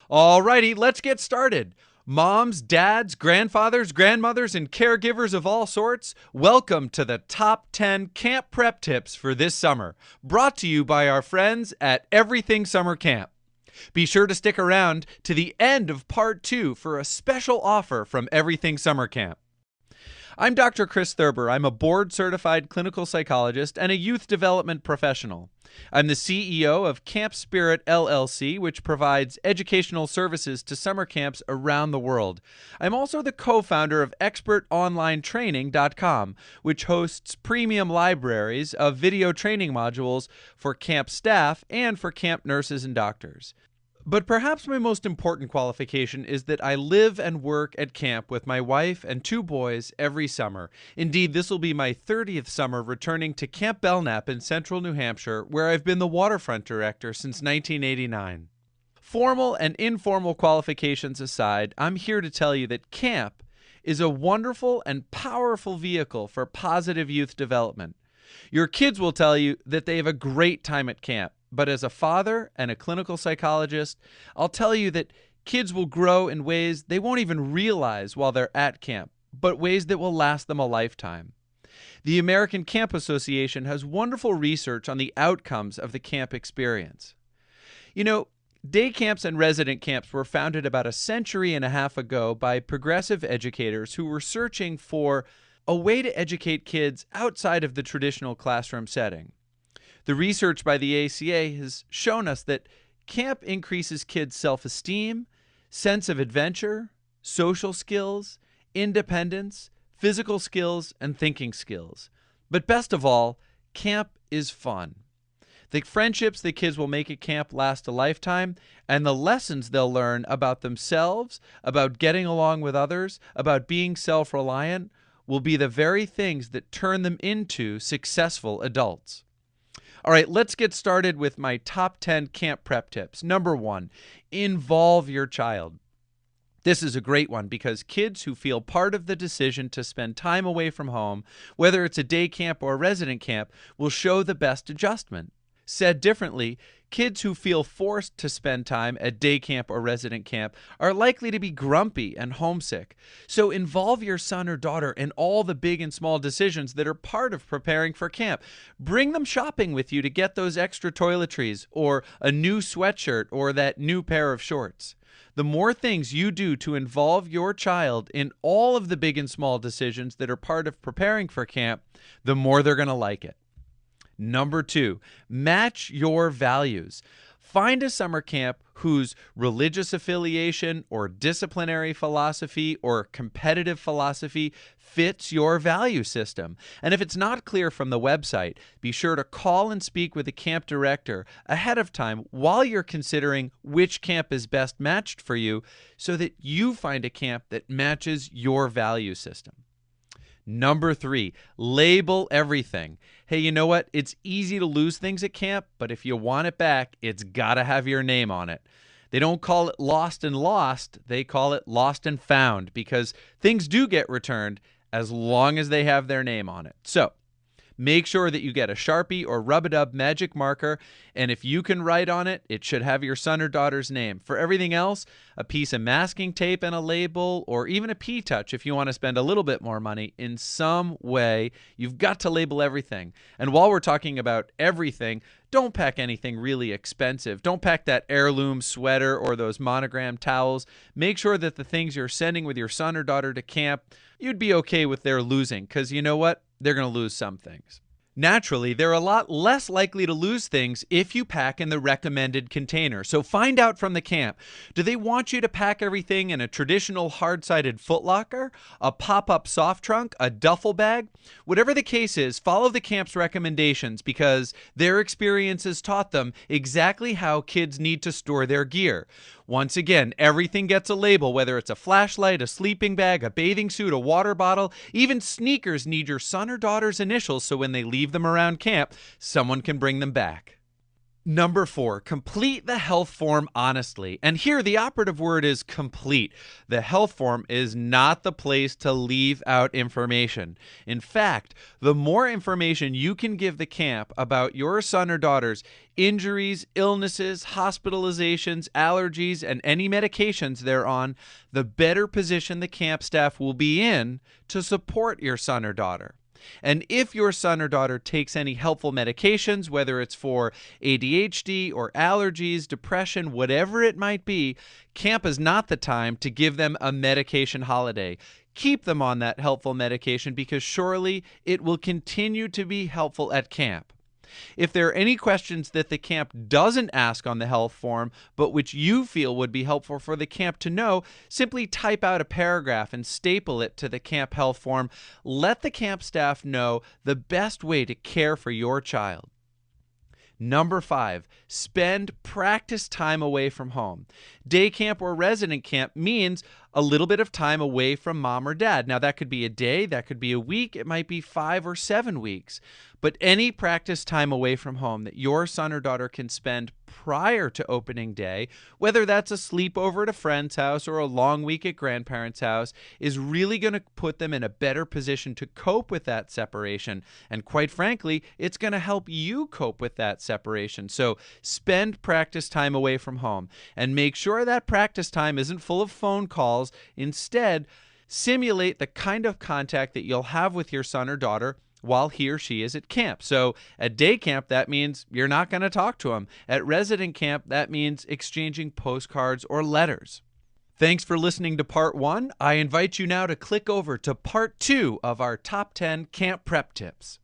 Alrighty, let's get started. Moms, dads, grandfathers, grandmothers, and caregivers of all sorts, welcome to the top 10 camp prep tips for this summer, brought to you by our friends at Everything Summer Camp. Be sure to stick around to the end of part 2 for a special offer from Everything Summer Camp. I'm Dr. Chris Thurber. I'm a board-certified clinical psychologist and a youth development professional. I'm the CEO of Camp Spirit LLC, which provides educational services to summer camps around the world. I'm also the co-founder of ExpertOnlineTraining.com, which hosts premium libraries of video training modules for camp staff and for camp nurses and doctors. But perhaps my most important qualification is that I live and work at camp with my wife and 2 boys every summer. Indeed, this will be my 30th summer returning to Camp Belknap in central New Hampshire, where I've been the waterfront director since 1989. Formal and informal qualifications aside, I'm here to tell you that camp is a wonderful and powerful vehicle for positive youth development. Your kids will tell you that they have a great time at camp. But as a father and a clinical psychologist, I'll tell you that kids will grow in ways they won't even realize while they're at camp, but ways that will last them a lifetime. The American Camp Association has wonderful research on the outcomes of the camp experience. You know, day camps and resident camps were founded about a century and a half ago by progressive educators who were searching for a way to educate kids outside of the traditional classroom setting. The research by the ACA has shown us that camp increases kids' self-esteem, sense of adventure, social skills, independence, physical skills, and thinking skills. But best of all, camp is fun. The friendships the kids will make at camp last a lifetime, and the lessons they'll learn about themselves, about getting along with others, about being self-reliant, will be the very things that turn them into successful adults. All right, let's get started with my top 10 camp prep tips. Number 1, involve your child. This is a great one because kids who feel part of the decision to spend time away from home, whether it's a day camp or a resident camp, will show the best adjustment. Said differently, kids who feel forced to spend time at day camp or resident camp are likely to be grumpy and homesick. So involve your son or daughter in all the big and small decisions that are part of preparing for camp. Bring them shopping with you to get those extra toiletries or a new sweatshirt or that new pair of shorts. The more things you do to involve your child in all of the big and small decisions that are part of preparing for camp, the more they're going to like it. Number 2, match your values. Find a summer camp whose religious affiliation or disciplinary philosophy or competitive philosophy fits your value system. And if it's not clear from the website, be sure to call and speak with the camp director ahead of time while you're considering which camp is best matched for you so that you find a camp that matches your value system. Number 3, label everything. Hey, you know what? It's easy to lose things at camp, but if you want it back, it's got to have your name on it. They don't call it lost and lost. They call it lost and found because things do get returned as long as they have their name on it. So make sure that you get a Sharpie or Rub-A-Dub magic marker, and if you can write on it, it should have your son or daughter's name. For everything else, a piece of masking tape and a label, or even a P-Touch if you want to spend a little bit more money. In some way, you've got to label everything. And while we're talking about everything, don't pack anything really expensive. Don't pack that heirloom sweater or those monogram towels. Make sure that the things you're sending with your son or daughter to camp, you'd be okay with their losing, because you know what? They're going to lose some things. Naturally, they're a lot less likely to lose things if you pack in the recommended container. So find out from the camp. Do they want you to pack everything in a traditional hard-sided footlocker, a pop-up soft trunk, a duffel bag? Whatever the case is, follow the camp's recommendations because their experiences taught them exactly how kids need to store their gear. Once again, everything gets a label, whether it's a flashlight, a sleeping bag, a bathing suit, a water bottle. Even sneakers need your son or daughter's initials so when they leave them around camp, someone can bring them back. Number 4, complete the health form honestly. And here the operative word is complete. The health form is not the place to leave out information. In fact, the more information you can give the camp about your son or daughter's injuries, illnesses, hospitalizations, allergies, and any medications they're on, the better position the camp staff will be in to support your son or daughter. And if your son or daughter takes any helpful medications, whether it's for ADHD or allergies, depression, whatever it might be, camp is not the time to give them a medication holiday. Keep them on that helpful medication because surely it will continue to be helpful at camp. If there are any questions that the camp doesn't ask on the health form, but which you feel would be helpful for the camp to know, simply type out a paragraph and staple it to the camp health form. Let the camp staff know the best way to care for your child. Number 5, spend practice time away from home. Day camp or resident camp means a little bit of time away from mom or dad. Now, that could be a day, that could be a week, it might be 5 or 7 weeks. But any practice time away from home that your son or daughter can spend prior to opening day, whether that's a sleepover at a friend's house or a long week at grandparents' house, is really going to put them in a better position to cope with that separation. And quite frankly, it's going to help you cope with that separation. So spend practice time away from home and make sure that practice time isn't full of phone calls. Instead, simulate the kind of contact that you'll have with your son or daughter while he or she is at camp. So at day camp, that means you're not going to talk to them. At resident camp, that means exchanging postcards or letters. Thanks for listening to part 1. I invite you now to click over to part 2 of our top 10 camp prep tips.